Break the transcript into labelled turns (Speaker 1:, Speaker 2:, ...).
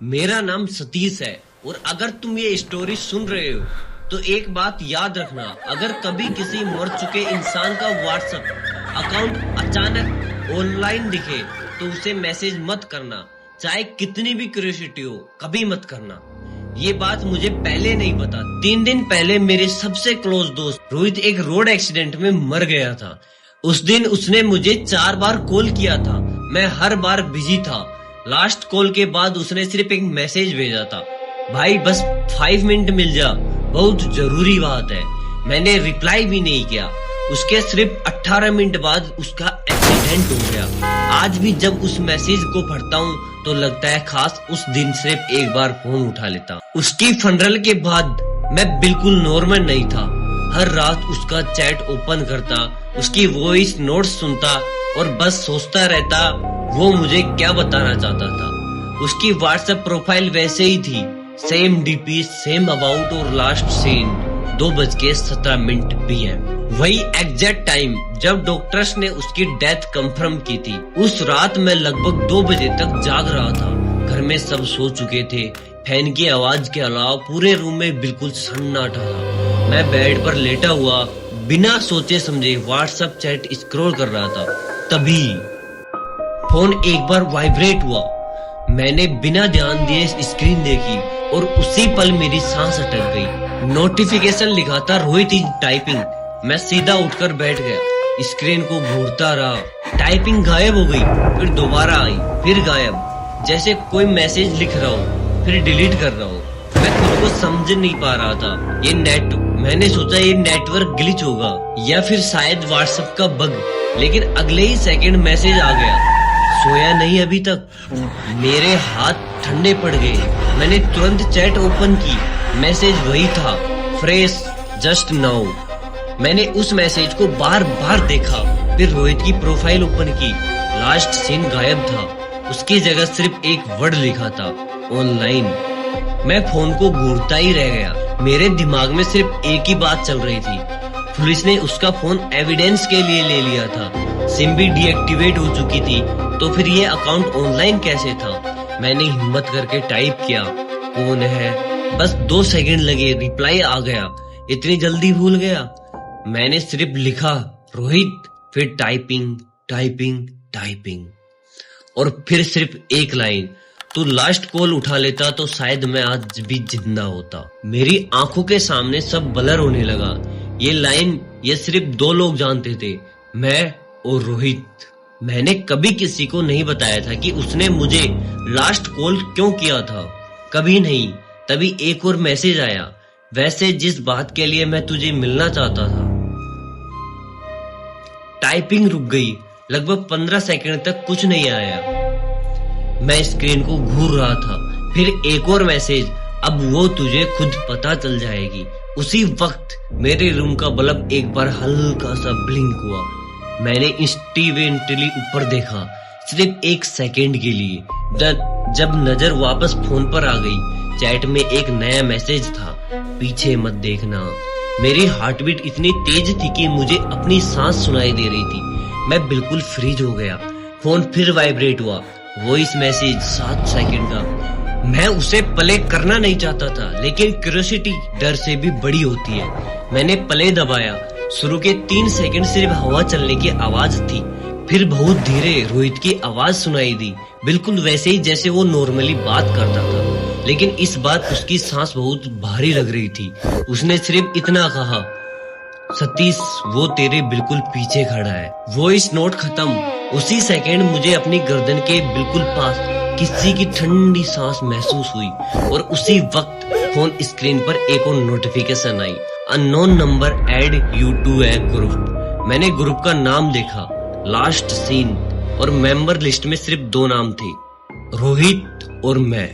Speaker 1: मेरा नाम सतीश है और अगर तुम ये स्टोरी सुन रहे हो तो एक बात याद रखना, अगर कभी किसी मर चुके इंसान का व्हाट्सएप अकाउंट अचानक ऑनलाइन दिखे तो उसे मैसेज मत करना, चाहे कितनी भी क्यूरियोसिटी हो, कभी मत करना। ये बात मुझे पहले नहीं पता। 3 दिन पहले मेरे सबसे क्लोज दोस्त रोहित एक रोड एक्सीडेंट में मर गया था। उस दिन उसने मुझे 4 बार कॉल किया था, मैं हर बार बिजी था। लास्ट कॉल के बाद उसने सिर्फ एक मैसेज भेजा था, भाई बस 5 मिनट मिल जा, बहुत जरूरी बात है। मैंने रिप्लाई भी नहीं किया। उसके सिर्फ 18 मिनट बाद उसका एक्सीडेंट हो गया। आज भी जब उस मैसेज को पढ़ता हूँ तो लगता है खास उस दिन सिर्फ एक बार फोन उठा लेता। उसकी फनरल के बाद मैं बिल्कुल नॉर्मल नहीं था। हर रात उसका चैट ओपन करता, उसकी वॉइस नोट्स सुनता और बस सोचता रहता वो मुझे क्या बताना चाहता था। उसकी व्हाट्सएप प्रोफाइल वैसे ही थी, सेम डीपी, सेम अबाउट और लास्ट सीन 2:17 PM। वही एग्जैक्ट टाइम जब डॉक्टर्स ने उसकी डेथ कंफर्म की थी। उस रात मैं लगभग 2 बजे तक जाग रहा था। घर में सब सो चुके थे। फैन की आवाज के अलावा पूरे रूम में बिल्कुल सन्नाटा था। मैं बेड पर लेटा हुआ बिना सोचे समझे व्हाट्सएप चैट स्क्रॉल कर रहा था। तभी फोन एक बार वाइब्रेट हुआ। मैंने बिना ध्यान दिए स्क्रीन देखी और उसी पल मेरी सांस अटक गई। नोटिफिकेशन लिखा था रोहित इज टाइपिंग। मैं सीधा उठकर बैठ गया, स्क्रीन को घूरता रहा। टाइपिंग गायब हो गई, फिर दोबारा आई, फिर गायब, जैसे कोई मैसेज लिख रहा हो फिर डिलीट कर रहा हो। मैं खुद को समझ नहीं पा रहा था। मैंने सोचा ये नेटवर्क ग्लिच होगा या फिर शायद व्हाट्सएप का बग, लेकिन अगले ही सेकंड मैसेज आ गया, सोया नहीं अभी तक। मेरे हाथ ठंडे पड़ गए। मैंने तुरंत चैट ओपन की। मैसेज वही था, फ्रेश जस्ट नाउ। मैंने उस मैसेज को बार बार देखा, फिर रोहित की प्रोफाइल ओपन की। लास्ट सीन गायब था, उसकी जगह सिर्फ एक वर्ड लिखा था, ऑनलाइन। मैं फोन को घूरता ही रह गया। मेरे दिमाग में सिर्फ एक ही बात चल रही थी, पुलिस ने उसका फोन एविडेंस के लिए ले लिया था। सिम भी डीएक्टिवेट हो चुकी थी, तो फिर ये अकाउंट ऑनलाइन कैसे था? मैंने हिम्मत करके टाइप किया, कौन है? बस 2 सेकंड लगे, रिप्लाई आ गया। इतनी जल्दी भूल गया? मैंने सिर्फ लिखा रोहित, फिर टाइपिंग टाइपिंग टाइपिंग और फिर सिर्फ एक लाइन, तू लास्ट कॉल उठा लेता तो शायद मैं आज भी जिंदा होता। मेरी आंखों के सामने सब ब्लर होने लगा। ये लाइन ये सिर्फ 2 लोग जानते थे, मैं और रोहित। मैंने कभी किसी को नहीं बताया था कि उसने मुझे लास्ट कॉल क्यों किया था, कभी नहीं। तभी एक और मैसेज आया, वैसे जिस बात के लिए मैं तुझे मिलना चाहता था। टाइपिंग रुक गई। लगभग 15 सेकंड तक कुछ नहीं आया। मैं स्क्रीन को घूर रहा था। फिर एक और मैसेज, अब वो तुझे खुद पता चल जाएगी। उसी वक्त मेरे रूम का बल्ब एक बार हल्का सा ब्लिंक हुआ। मैंने इंस्टेंटली ऊपर देखा, सिर्फ 1 सेकंड के लिए। जब नजर वापस फोन पर आ गई, चैट में एक नया मैसेज था, पीछे मत देखना। मेरी हार्टबीट इतनी तेज थी कि मुझे अपनी सांस सुनाई दे रही थी। मैं बिल्कुल फ्रीज हो गया। फोन फिर वाइब्रेट हुआ, वॉइस मैसेज 7 सेकंड का। मैं उसे प्ले करना नहीं चाहता था, लेकिन क्यूरियोसिटी डर से भी बड़ी होती है। मैंने प्ले दबाया। शुरू के 3 सेकंड सिर्फ हवा चलने की आवाज थी, फिर बहुत धीरे रोहित की आवाज सुनाई दी, बिल्कुल वैसे ही जैसे वो नॉर्मली बात करता था। लेकिन इस बार उसकी सांस बहुत भारी लग रही थी। उसने सिर्फ इतना कहा, सतीश वो तेरे बिल्कुल पीछे खड़ा है। वॉइस नोट खत्म। उसी सेकंड मुझे अपनी गर्दन के बिल्कुल पास किसी की ठंडी सांस महसूस हुई और उसी वक्त फोन स्क्रीन पर एक और नोटिफिकेशन आई, unknown number add you to a group. मैंने ग्रुप का नाम देखा, लास्ट सीन, और मेंबर लिस्ट में सिर्फ 2 नाम थे, रोहित और मैं।